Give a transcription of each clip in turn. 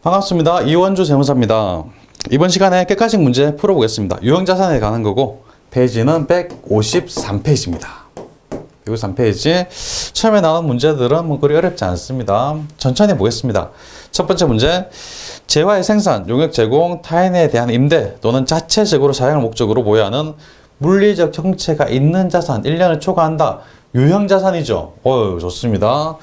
반갑습니다. 이원주 세무사입니다. 이번 시간에 객관식 문제 풀어보겠습니다. 유형자산에 관한 거고 페이지는 153페이지입니다. 153페이지. 처음에 나온 문제들은 뭐 그리 어렵지 않습니다. 천천히 보겠습니다. 첫 번째 문제. 재화의 생산, 용역 제공, 타인에 대한 임대 또는 자체적으로 사용을 목적으로 보유하는 물리적 형체가 있는 자산 1년을 초과한다. 유형자산이죠. 좋습니다.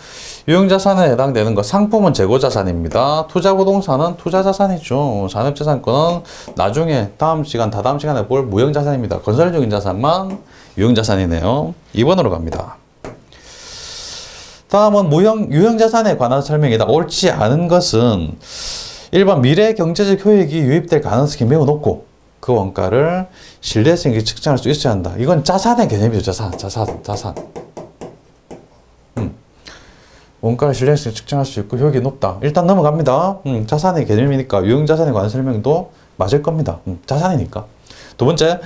유형자산에 해당되는 거 상품은 재고자산입니다. 투자부동산은 투자자산이죠. 산업자산권은 나중에 다음 시간에 볼 무형자산입니다. 건설적인 자산만 유형자산이네요. 2번으로 갑니다. 다음은 유형자산에 관한 설명이다. 옳지 않은 것은 1번 미래 경제적 효益이 유입될 가능성이 매우 높고 그 원가를 신뢰성 있게 측정할 수 있어야 한다. 이건 자산의 개념이죠. 자산. 원가를 신뢰성 있게 측정할 수 있고 효익이 높다. 일단 넘어갑니다. 자산의 개념이니까 유형자산에 관한 설명도 맞을 겁니다. 자산이니까. 두 번째,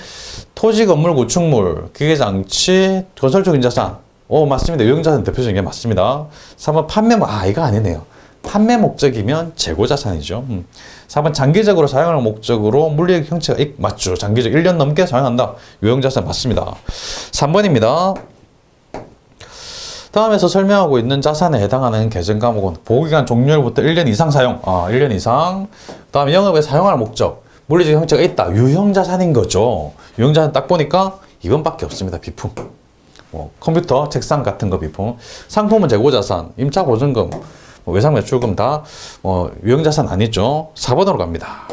토지, 건물, 구축물, 기계장치, 건설적인 자산. 맞습니다. 유형자산 대표적인 게 맞습니다. 3번 이거 아니네요. 판매 목적이면 재고자산이죠. 4번 장기적으로 사용할 목적으로 물리적 형체가 맞죠. 장기적 1년 넘게 사용한다. 유형자산 맞습니다. 3번입니다. 다음에서 설명하고 있는 자산에 해당하는 계정 과목은 보호기간 종료일부터 1년 이상 사용. 1년 이상. 다음에 영업에 사용할 목적. 물리적 형체가 있다. 유형자산인 거죠. 유형자산 딱 보니까 2번밖에 없습니다. 비품. 컴퓨터, 책상 같은 거 비품. 상품은 재고자산, 임차보증금, 외상매출금 다 유형자산 아니죠. 4번으로 갑니다.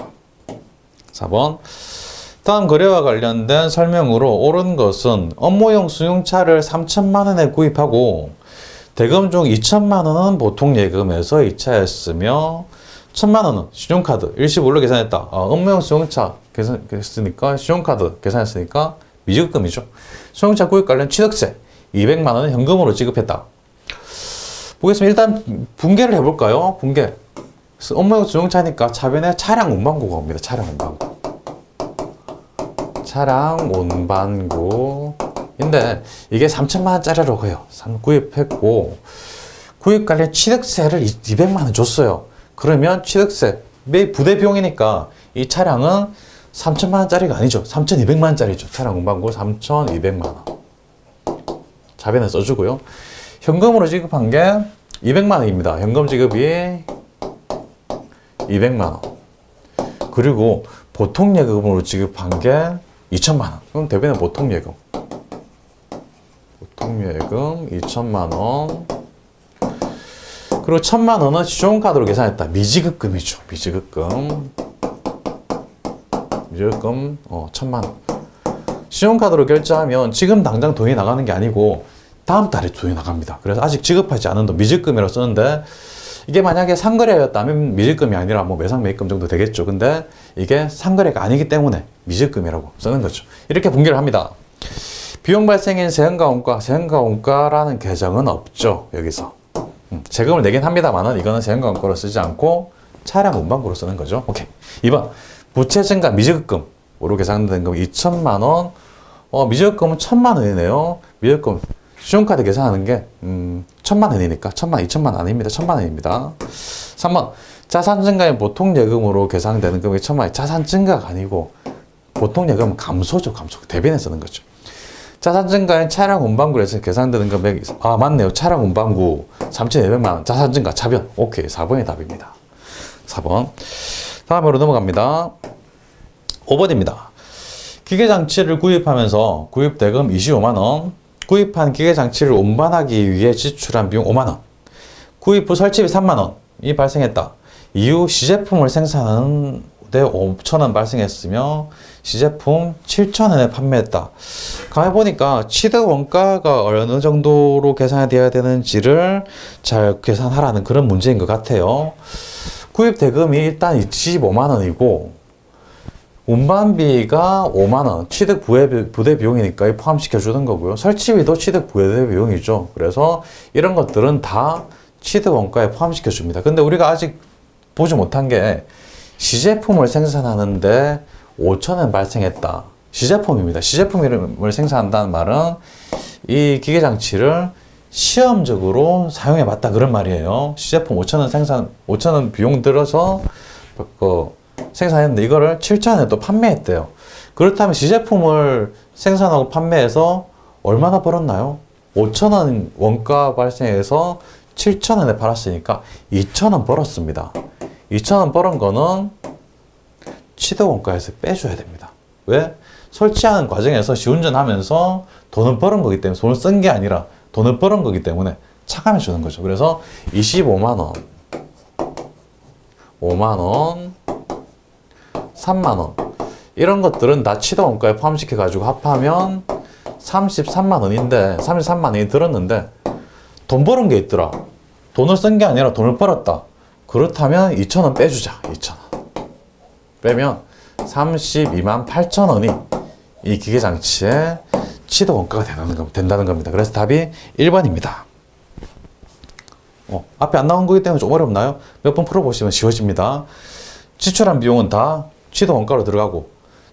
4번. 다음 거래와 관련된 설명으로 옳은 것은 업무용 승용차를 3천만 원에 구입하고 대금 중 2천만 원은 보통 예금에서 이차했으며 1천만 원은 신용카드 일시불로 계산했다. 업무용 승용차 계산했으니까 신용카드 계산했으니까 미지급금이죠. 승용차 구입 관련 취득세 200만 원은 현금으로 지급했다. 보겠습니다. 일단 분개를 해볼까요? 분개. 업무용 승용차니까 차변에 차량 운반구가 옵니다. 차량 운반구인데 이게 3천만 원짜리라고 해요. 구입했고 구입 관련 취득세를 200만 원 줬어요. 그러면 취득세 매일 부대 비용이니까 이 차량은 3천만 원짜리가 아니죠. 3,200만 원짜리죠. 차량 운반구 3,200만 원. 자변에 써주고요. 현금으로 지급한 게 200만 원입니다. 현금 지급이 200만 원. 그리고 보통 예금으로 지급한 게 2천만 원. 그럼 대변에 보통 예금 2천만 원. 그리고 1천만 원은 신용카드로 계산했다. 미지급금이죠. 미지급금 1천만 원. 신용카드로 결제하면 지금 당장 돈이 나가는 게 아니고 다음 달에 돈이 나갑니다. 그래서 아직 지급하지 않은 돈 미지급금이라고 쓰는데 이게 만약에 상거래였다면 미지급금이 아니라 매상매입금 정도 되겠죠. 근데 이게 상거래가 아니기 때문에 미지급금이라고 쓰는 거죠. 이렇게 분개를 합니다. 비용 발생인 세금과 원가라는 계정은 없죠. 여기서 세금을 내긴 합니다만은 이거는 세금과 원가로 쓰지 않고 차량 운반구로 쓰는 거죠. 오케이. 2번 부채 증가 미지급금으로 계산된 금 2천만 원. 미지급금은 1천만 원이네요. 미지급금 신용카드 계산하는 게 1천만 원이니까 2천만 원 아닙니다. 1천만 원입니다. 3번 자산 증가인 보통 예금으로 계산되는 금액이 1천만 원. 자산 증가가 아니고 보통 예금은 감소죠. 대변에 쓰는 거죠. 자산 증가인 차량 운반구에서 계산되는 금액이 맞네요. 차량 운반구 3,200만 원. 자산 증가 차변. 오케이. 4번이 답입니다. 4번. 다음으로 넘어갑니다. 5번입니다. 기계장치를 구입하면서 구입 대금 25만 원. 구입한 기계장치를 운반하기 위해 지출한 비용 5만 원. 구입 후 설치비 3만 원이 발생했다. 이후 시제품을 생산하는 데 5천 원 발생했으며 시제품 7천 원에 판매했다. 가만히 보니까 취득 원가가 어느 정도로 계산이 되어야 되는지를 잘 계산하라는 그런 문제인 것 같아요. 구입 대금이 일단 25만 원이고 운반비가 5만 원, 취득 부대 비용이니까 포함시켜 주는 거고요. 설치비도 취득 부대 비용이죠. 그래서 이런 것들은 다 취득 원가에 포함시켜 줍니다. 근데 우리가 아직 보지 못한 게 시제품을 생산하는데 5천 원 발생했다. 시제품입니다. 시제품을 생산한다는 말은 이 기계장치를 시험적으로 사용해 봤다 그런 말이에요. 시제품 5,000원 비용 들어서 생산했는데 이거를 7,000원에 또 판매했대요. 그렇다면 시제품을 생산하고 판매해서 얼마나 벌었나요? 5,000원 원가 발생해서 7,000원에 팔았으니까 2,000원 벌었습니다. 2,000원 벌은 거는 취득 원가에서 빼줘야 됩니다. 왜? 설치하는 과정에서 시운전하면서 돈을 벌은 거기 때문에, 돈을 쓴 게 아니라 돈을 벌은 거기 때문에 차감해 주는 거죠. 그래서 25만 원, 5만 원, 3만 원 이런 것들은 다 취득 원가에 포함시켜 가지고 합하면 33만 원인데 33만 원이 들었는데 돈 버는 게 있더라. 돈을 쓴 게 아니라 돈을 벌었다. 그렇다면 2,000원 빼주자. 2,000원 빼면 32만 8천 원이 이 기계장치의 취득 원가가 된다는 겁니다. 그래서 답이 1번입니다. 앞에 안 나온 거기 때문에 좀 어렵나요? 몇 번 풀어보시면 쉬워집니다. 지출한 비용은 다 취득 원가로 들어가고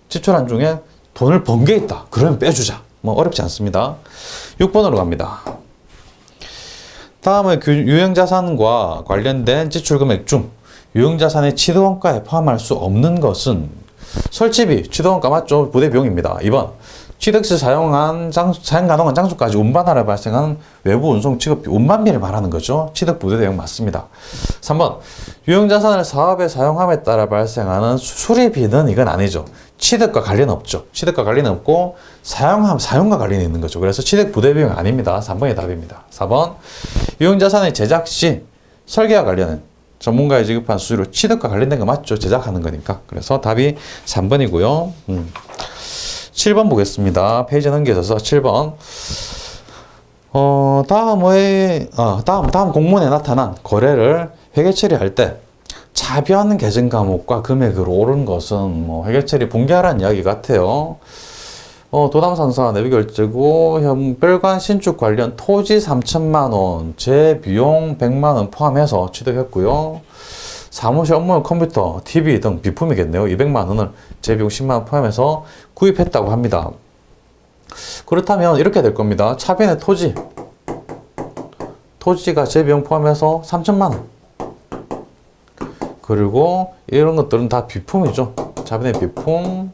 지출한 중에 돈을 번 게 있다. 그러면 빼주자. 뭐 어렵지 않습니다. 6번으로 갑니다. 다음은 유형자산과 관련된 지출금액 중 유형자산의 취득원가에 포함할 수 없는 것은 설치비, 취득원가 맞죠? 부대비용입니다. 2번, 취득 시 사용 가능한 장소까지 운반하러 발생한 외부 운송 취급비, 운반비를 말하는 거죠. 취득 부대비용 맞습니다. 3번, 유형자산을 사업에 사용함에 따라 발생하는 수리비는 이건 아니죠. 취득과 관련 없죠. 취득과 관련 없고 사용과 관련이 있는 거죠. 그래서 취득 부대비용 아닙니다. 3번이 답입니다. 4번, 유형자산의 제작 시 설계와 관련은 전문가에 지급한 수수료 취득과 관련된 거 맞죠? 제작하는 거니까. 그래서 답이 3번이고요. 7번 보겠습니다. 페이지 넘겨져서 7번. 다음 공문에 나타난 거래를 회계 처리할 때 차변 계정 과목과 금액으로 오른 것은 뭐 회계 처리 붕괴하라는 이야기 같아요. 도담상사 내비결제고 별관 신축 관련 토지 3천만 원, 재비용 100만 원 포함해서 취득했고요. 사무실 업무 컴퓨터, TV 등 비품이겠네요. 200만 원을 재비용 10만 원 포함해서 구입했다고 합니다. 그렇다면 이렇게 될 겁니다. 차변의 토지가 재비용 포함해서 3천만 원. 그리고 이런 것들은 다 비품이죠. 차변의 비품.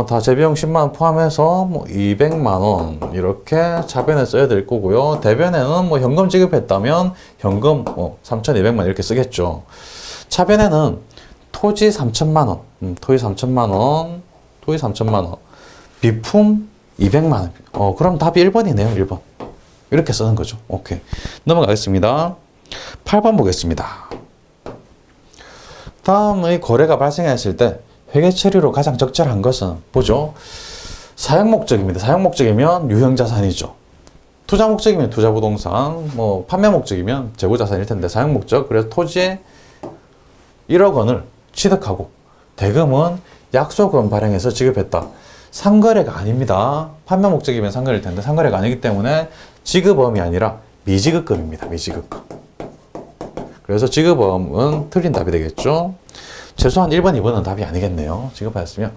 다 재비용 10만원 포함해서 뭐 200만원 이렇게 차변에 써야 될 거고요. 대변에는 뭐 현금 지급했다면 현금 3,200만원 이렇게 쓰겠죠. 차변에는 토지 3천만원, 토지 3천만원, 비품 200만원. 그럼 답이 1번이네요. 1번. 이렇게 쓰는 거죠. 오케이. 넘어가겠습니다. 8번 보겠습니다. 다음의 거래가 발생했을 때 회계 처리로 가장 적절한 것은 보죠. 사용 목적입니다. 사용 목적이면 유형 자산이죠. 투자 목적이면 투자 부동산, 뭐 판매 목적이면 재고 자산일 텐데 사용 목적. 그래서 토지에 1억 원을 취득하고 대금은 약소금 발행해서 지급했다. 상거래가 아닙니다. 판매 목적이면 상거래일 텐데 상거래가 아니기 때문에 지급음이 아니라 미지급금입니다. 미지급금. 그래서 지급음은 틀린 답이 되겠죠. 최소한 1번, 2번은 답이 아니겠네요. 지급하였으면.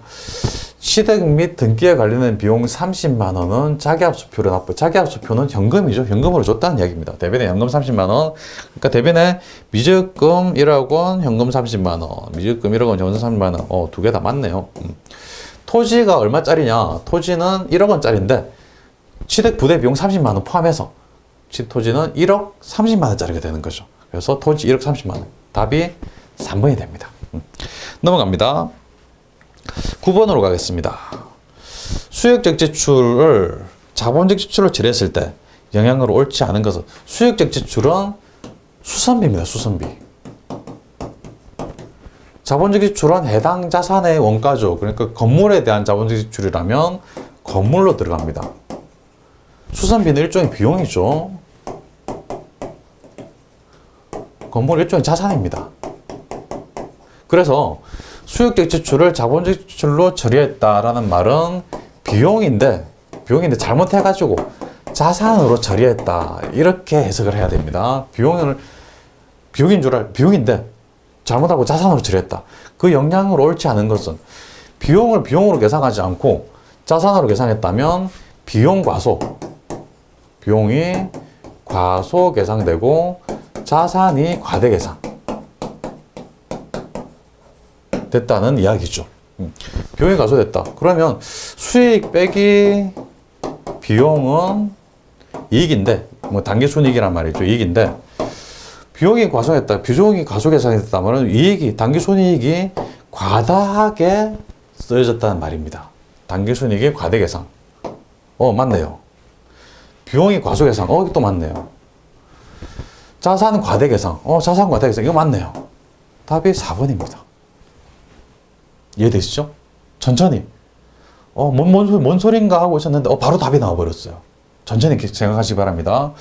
취득 및 등기에 관련된 비용 30만 원은 자기압수표로 납부. 자기압수표는 현금이죠. 현금으로 줬다는 이야기입니다. 대변에 현금 30만 원. 그러니까 대변에 미적금 1억 원, 현금 30만 원. 미적금 1억 원, 현금 30만 원. 두 개 다 맞네요. 토지가 얼마짜리냐? 토지는 1억 원짜리인데 취득 부대 비용 30만 원 포함해서 토지는 1억 30만 원짜리가 되는 거죠. 그래서 토지 1억 30만 원. 답이 3번이 됩니다. 넘어갑니다. 9번으로 가겠습니다. 수익적 지출을 자본적 지출을 처리했을 때 영향으로 옳지 않은 것은 수익적 지출은 수선비입니다. 수선비. 자본적 지출은 해당 자산의 원가죠. 그러니까 건물에 대한 자본적 지출이라면 건물로 들어갑니다. 수선비는 일종의 비용이죠. 건물 일종의 자산입니다. 그래서 수익적 지출을 자본적 지출로 처리했다라는 말은 비용인데 잘못해가지고 자산으로 처리했다 이렇게 해석을 해야 됩니다. 비용인데 잘못하고 자산으로 처리했다. 그 영향으로 옳지 않은 것은 비용으로 계산하지 않고 자산으로 계산했다면 비용 과소 비용이 과소계상되고 자산이 과대계상 됐다는 이야기죠. 비용이 과소됐다. 그러면 수익 빼기 비용은 이익인데, 뭐 당기순이익이란 말이죠. 이익인데, 비용이 과소했다. 비용이 과소계상됐다면 이익이, 당기순이익이 과다하게 쓰여졌다는 말입니다. 당기순이익이 과대계상. 맞네요. 비용이 과소계상. 또 맞네요. 자산 과대계상. 자산 과대계상. 이거 맞네요. 답이 4번입니다. 이해되시죠? 천천히. 뭔 소린가 하고 있었는데, 바로 답이 나와버렸어요. 천천히 생각하시기 바랍니다.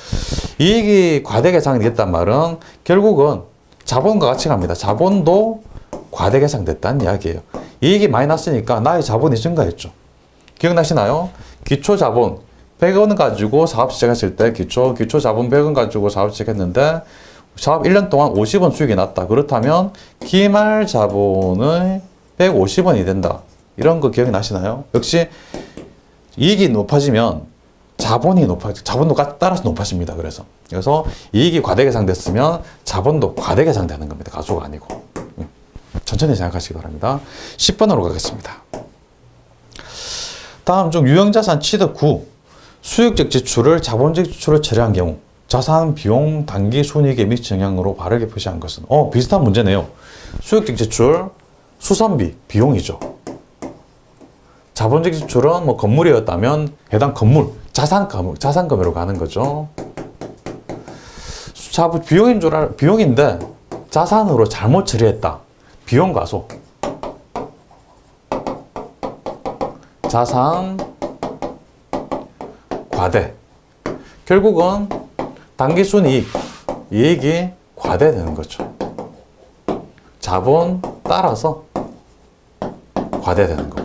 이익이 과대계상이 됐단 말은 결국은 자본과 같이 갑니다. 자본도 과대계상됐다는 이야기예요. 이익이 많이 났으니까 나의 자본이 증가했죠. 기억나시나요? 기초자본 100원 가지고 사업 시작했을 때 기초자본 100원 가지고 사업 시작했는데 사업 1년 동안 50원 수익이 났다. 그렇다면 기말 자본의 150원이 된다. 이런 거 기억나시나요? 역시 이익이 높아지면 자본도 따라서 높아집니다. 그래서 이익이 과대계상됐으면 자본도 과대계상되는 겁니다. 가소가 아니고. 천천히 생각하시기 바랍니다. 10번으로 가겠습니다. 다음 중 유형자산 취득 후 수익적 지출을 자본적 지출을 처리한 경우 자산, 비용, 단기 순이익에 미치는 영향으로 바르게 표시한 것은 비슷한 문제네요. 수익적 지출, 수선비, 비용이죠. 자본적 지출은 뭐 건물이었다면 해당 건물, 자산금으로 가는 거죠. 비용인데 자산으로 잘못 처리했다. 비용 과소. 자산 과대. 결국은 당기순이익, 이익이 과대되는 거죠. 자본 따라서 과대되는 거.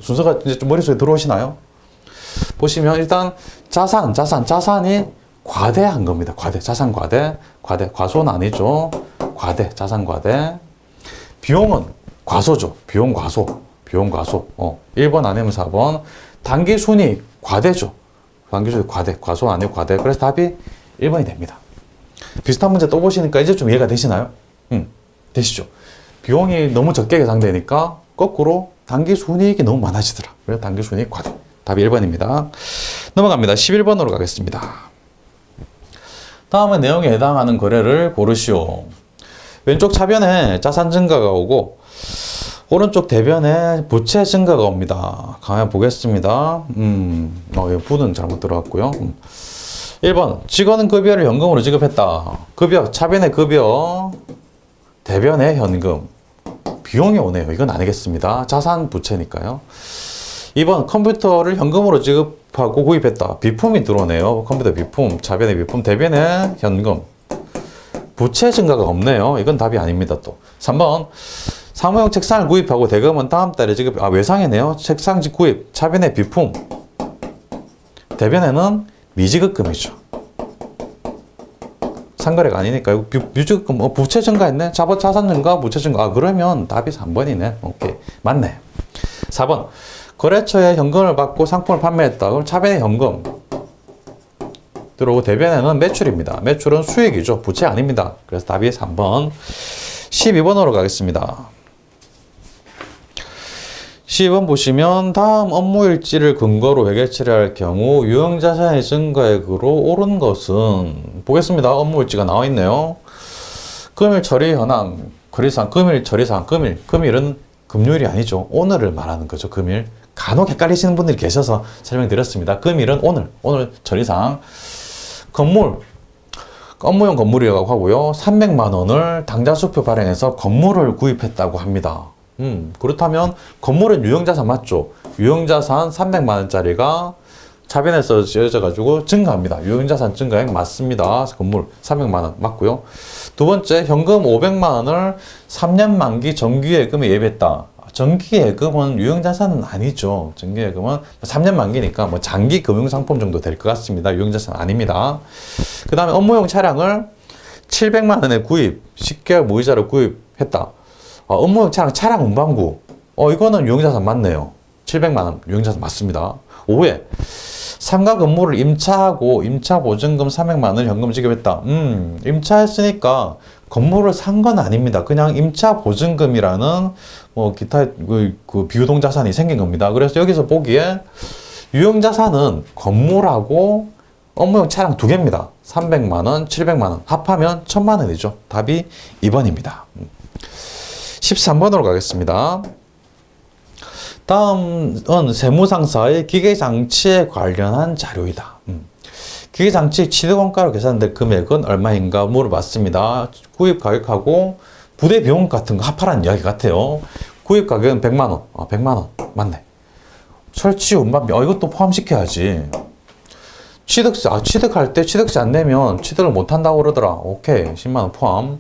순서가 이제 좀 머릿속에 들어오시나요? 보시면 일단 자산이 과대한 겁니다. 자산 과대, 과소는 아니죠. 자산 과대. 비용은 과소죠. 비용 과소. 1번 아니면 4번. 당기순이익 과대죠. 당기순이익 과소 아니고 과대. 그래서 답이 1번이 됩니다. 비슷한 문제 또 보시니까 이제 좀 이해가 되시나요? 되시죠? 비용이 너무 적게 계산되니까 거꾸로 당기순이익이 너무 많아지더라. 그래서 당기순이익 과대. 답이 1번입니다. 넘어갑니다. 11번으로 가겠습니다. 다음은 내용에 해당하는 거래를 고르시오. 왼쪽 차변에 자산 증가가 오고 오른쪽 대변에 부채 증가가 옵니다. 가만 보겠습니다. 부는 잘못 들어갔고요. 1번 직원은 급여를 현금으로 지급했다. 급여, 차변에 급여, 대변에 현금. 비용이 오네요. 이건 아니겠습니다. 자산 부채니까요. 2번 컴퓨터를 현금으로 지급하고 구입했다. 비품이 들어오네요. 컴퓨터 비품, 차변에 비품, 대변에 현금. 부채 증가가 없네요. 이건 답이 아닙니다. 또 3번 사무용 책상을 구입하고 대금은 다음 달에 지급. 외상이네요. 책상 구입, 차변에 비품, 대변에는 미지급금이죠. 상거래가 아니니까 이거 미지급금. 부채 증가했네. 자산 증가, 부채 증가. 그러면 답이 3번이네. 오케이, 맞네. 4번 거래처에 현금을 받고 상품을 판매했다. 그럼 차변에 현금 들어오고 대변에는 매출입니다. 매출은 수익이죠. 부채 아닙니다. 그래서 답이 3번. 12번으로 가겠습니다. 12번 보시면 다음 업무일지를 근거로 회계 처리할 경우 유형자산의 증가액으로 오른 것은 보겠습니다. 업무일지가 나와 있네요. 금일 처리 현황, 거래상, 금일 처리상, 금일은 금요일이 아니죠. 오늘을 말하는 거죠. 금일. 간혹 헷갈리시는 분들이 계셔서 설명드렸습니다. 금일은 오늘 처리상. 건물, 업무용 건물이라고 하고요. 300만 원을 당좌수표 발행해서 건물을 구입했다고 합니다. 그렇다면 건물은 유형자산 맞죠? 유형자산 300만 원짜리가 차변에서 지어져 가지고 증가합니다. 유형자산 증가액 맞습니다. 건물 300만 원 맞고요. 두 번째, 현금 500만 원을 3년 만기 정기예금에 예비했다. 정기예금은 유형자산은 아니죠. 정기예금은 3년 만기니까 뭐 장기 금융상품 정도 될 것 같습니다. 유형자산 아닙니다. 그 다음에 업무용 차량을 700만 원에 구입, 10개월 무이자로 구입했다. 업무용 차량 운반구. 이거는 유형자산 맞네요. 700만 원 유형자산 맞습니다. 5회 상가 건물을 임차하고 임차 보증금 300만 원 현금 지급했다. 임차했으니까 건물을 산 건 아닙니다. 그냥 임차 보증금이라는 뭐 기타 그 비유동 자산이 생긴 겁니다. 그래서 여기서 보기에 유형 자산은 건물하고 업무용 차량 두 개입니다. 300만 원, 700만 원 합하면 1000만 원이죠. 답이 2번입니다. 13번으로 가겠습니다. 다음은 세무상사의 기계장치에 관련한 자료이다. 기계장치 취득원가로 계산될 금액은 얼마인가 물어봤습니다. 구입 가격하고 부대 비용 같은 거 합하라는 이야기 같아요. 구입 가격은 100만 원. 100만 원. 맞네. 설치 운반비. 이것도 포함시켜야지. 취득세. 취득할 때 취득세 안 내면 취득을 못 한다고 그러더라. 오케이. 10만 원 포함.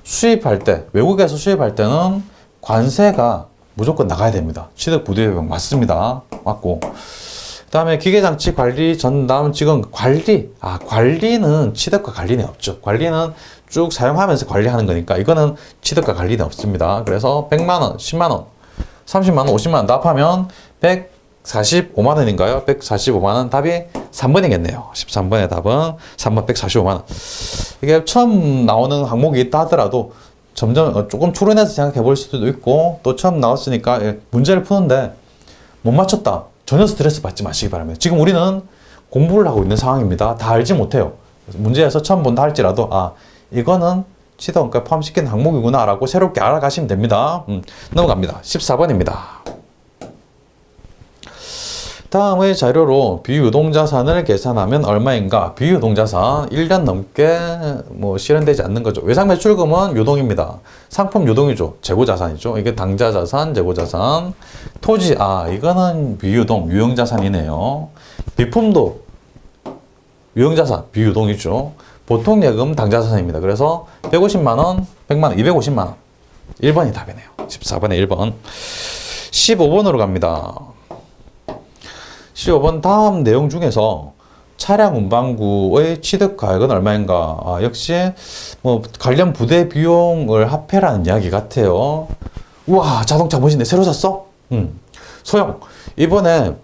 수입할 때, 외국에서 수입할 때는 관세가 무조건 나가야 됩니다. 취득 부대 비용 맞습니다. 맞고. 그 다음에 기계장치 관리 전담 지금 관리. 관리는 취득과 관리는 없죠. 관리는 쭉 사용하면서 관리하는 거니까 이거는 취득과 관리는 없습니다. 그래서 100만 원, 10만 원, 30만 원, 50만 원 납하면 145만 원인가요? 145만 원. 답이 3번이겠네요. 13번의 답은 3번 145만 원. 이게 처음 나오는 항목이 있다 하더라도 점점 조금 초론해서 생각해 볼 수도 있고, 또 처음 나왔으니까 문제를 푸는데 못 맞췄다. 전혀 스트레스 받지 마시기 바랍니다. 지금 우리는 공부를 하고 있는 상황입니다. 다 알지 못해요. 그래서 문제에서 처음 본다 할지라도 이거는 취득원가에 포함시키는 항목이구나 라고 새롭게 알아가시면 됩니다. 넘어갑니다. 14번입니다. 다음의 자료로 비유동자산을 계산하면 얼마인가? 비유동자산 1년 넘게 실현되지 않는 거죠. 외상매출금은 유동입니다. 상품 유동이죠. 재고자산이죠. 이게 당자자산, 재고자산. 토지, 이거는 비유동, 유형자산이네요. 비품도 유형자산, 비유동이죠. 보통예금 당자자산입니다. 그래서 150만 원, 100만 원, 250만 원. 1번이 답이네요. 14번에 1번. 15번으로 갑니다. 15번 다음 내용 중에서 차량 운반구의 취득 가액은 얼마인가? 역시 관련 부대 비용을 합해라는 이야기 같아요. 우와, 자동차 멋있네. 새로 샀어? 소형. 이번에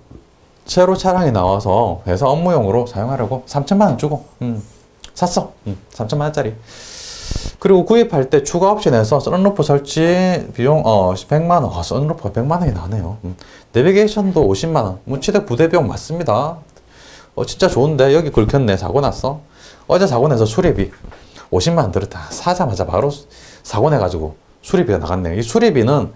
새로 차량이 나와서 회사 업무용으로 사용하려고 3천만 원 주고 샀어. 3천만 원짜리. 그리고 구입할 때 추가 옵션에서 썬루프 설치 비용 100만 원. 썬루프가 100만 원이 나네요. 내비게이션도 50만 원. 취득 부대 비용 맞습니다. 진짜 좋은데 여기 긁혔네. 사고 났어. 어제 사고 내서 수리비 50만 원 들었다. 사자마자 바로 사고 내가지고 수리비가 나갔네요. 이 수리비는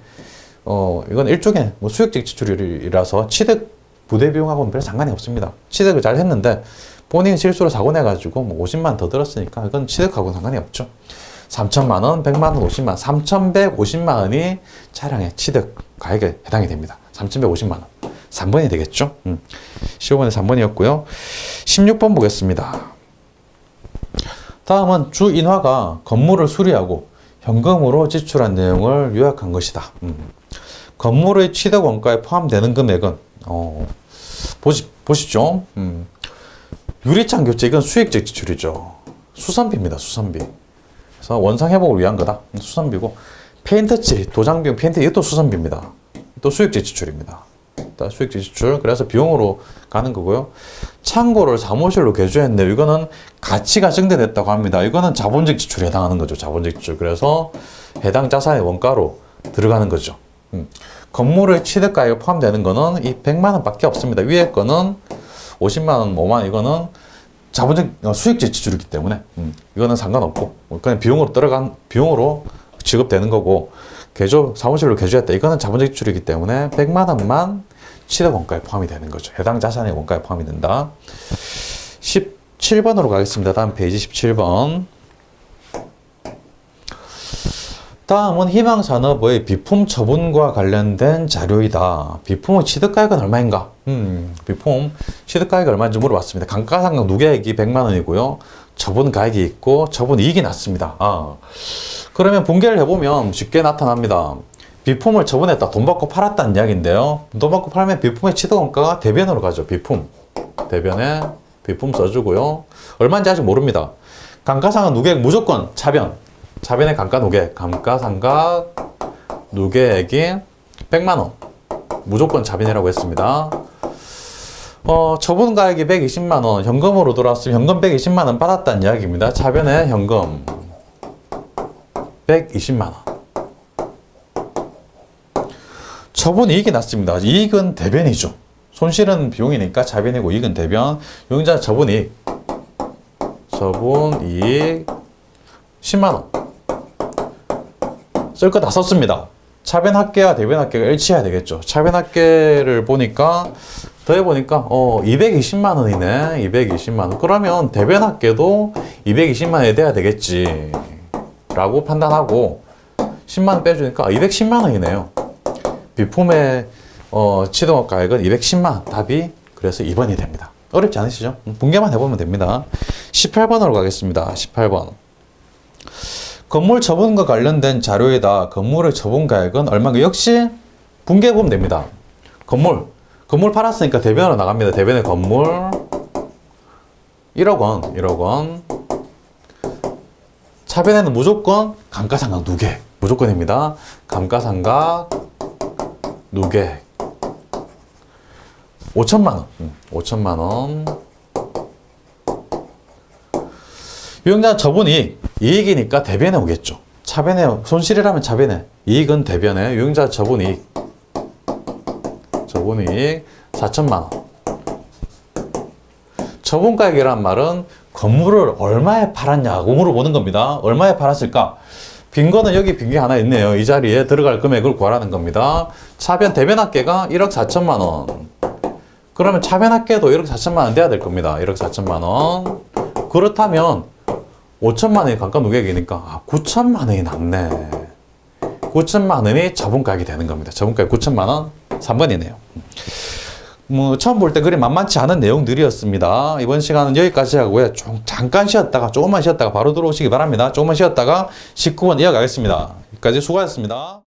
이건 일종의 수익적 지출이라서 취득 부대 비용하고는 별 상관이 없습니다. 취득을 잘 했는데 본인 실수로 사고 내가지고 50만 원 더 들었으니까 이건 취득하고는 상관이 없죠. 3천만 원, 100만 원, 50만 원, 3,150만 원이 차량의 취득 가액에 해당이 됩니다. 3,150만 원. 3번이 되겠죠? 15번에 3번이었고요. 16번 보겠습니다. 다음은 주인화가 건물을 수리하고 현금으로 지출한 내용을 요약한 것이다. 건물의 취득 원가에 포함되는 금액은 보시죠. 유리창 교체, 이건 수익적 지출이죠. 수선비입니다. 수선비. 그래서 원상 회복을 위한 거다. 수선비고, 페인트 칠, 도장 비용, 페인트, 이것도 수선비입니다. 또 수익적 지출입니다. 수익적 지출. 그래서 비용으로 가는 거고요. 창고를 사무실로 개조했네요. 이거는 가치가 증대됐다고 합니다. 이거는 자본적 지출에 해당하는 거죠. 자본적 지출. 그래서 해당 자산의 원가로 들어가는 거죠. 건물의 취득가액에 포함되는 거는 이 100만 원밖에 없습니다. 위에 거는 50만 원, 5만 원, 이거는 자본적 수익적 지출이기 때문에 이거는 상관없고 그냥 비용으로 지급되는 거고, 사무실로 개조했다. 이거는 자본적 지출이기 때문에 100만 원만 취득 원가에 포함이 되는 거죠. 해당 자산의 원가에 포함이 된다. 17번으로 가겠습니다. 다음 페이지 17번. 다음은 희망산업의 비품 처분과 관련된 자료이다. 비품의 취득가액은 얼마인가? 비품 취득가액이 얼마인지 물어봤습니다. 감가상각 누계액이 100만 원이고요. 처분 가액이 있고 처분 이익이 났습니다. 그러면 분개를 해보면 쉽게 나타납니다. 비품을 처분했다. 돈 받고 팔았다는 이야기인데요. 돈 받고 팔면 비품의 취득원가가 대변으로 가죠. 대변에 비품 써주고요. 얼마인지 아직 모릅니다. 감가상각 누계액 무조건 차변의 감가상각 누계액이 100만 원. 무조건 차변이라고 했습니다. 처분 가액이 120만 원, 현금으로 들어왔으면 현금 120만 원 받았다는 이야기입니다. 차변에 현금 120만 원. 처분 이익이 났습니다. 이익은 대변이죠. 손실은 비용이니까 차변이고 이익은 대변. 용자 처분 이익. 처분 이익 10만 원. 쓸 거 다 썼습니다. 차변 합계와 대변 합계가 일치해야 되겠죠. 차변 합계를 보니까 더해보니까 220만 원이네. 220만 원. 그러면 대변 합계도 220만 원이 돼야 되겠지 라고 판단하고 10만 원 빼주니까 210만 원이네요. 비품의 취득업 가액은 210만 원. 답이 그래서 2번이 됩니다. 어렵지 않으시죠? 분개만 해보면 됩니다. 18번으로 가겠습니다. 18번. 건물 처분과 관련된 자료에다 건물의 처분 가액은 얼마인가? 역시 분개해보면 됩니다. 건물 팔았으니까 대변으로 나갑니다. 대변의 건물 1억 원, 1억 원. 차변에는 무조건 감가상각 누계 무조건입니다. 감가상각 누계 5천만 원, 5천만 원. 유형자 처분 이익, 이익이니까 대변에 오겠죠. 차변에 손실이라면 차변에, 이익은 대변에. 유형자 처분 이익, 처분 이익 4천만 원. 처분가액이란 말은 건물을 얼마에 팔았냐고 물어보는 겁니다. 얼마에 팔았을까? 빈 거는 여기 빈 게 하나 있네요. 이 자리에 들어갈 금액을 구하라는 겁니다. 차변 대변 합계가 1억 4천만 원. 그러면 차변 합계도 1억 4천만 원 돼야 될 겁니다. 1억 4천만 원. 그렇다면 5천만 원이 감가 누계액이니까 9천만 원이 남네. 9천만 원이 처분가액이 되는 겁니다. 처분가액 9천만 원. 3번이네요. 처음 볼 때 그리 만만치 않은 내용들이었습니다. 이번 시간은 여기까지 하고요. 잠깐 쉬었다가, 조금만 쉬었다가 바로 들어오시기 바랍니다. 조금만 쉬었다가 19번 이어가겠습니다. 여기까지 수고하셨습니다.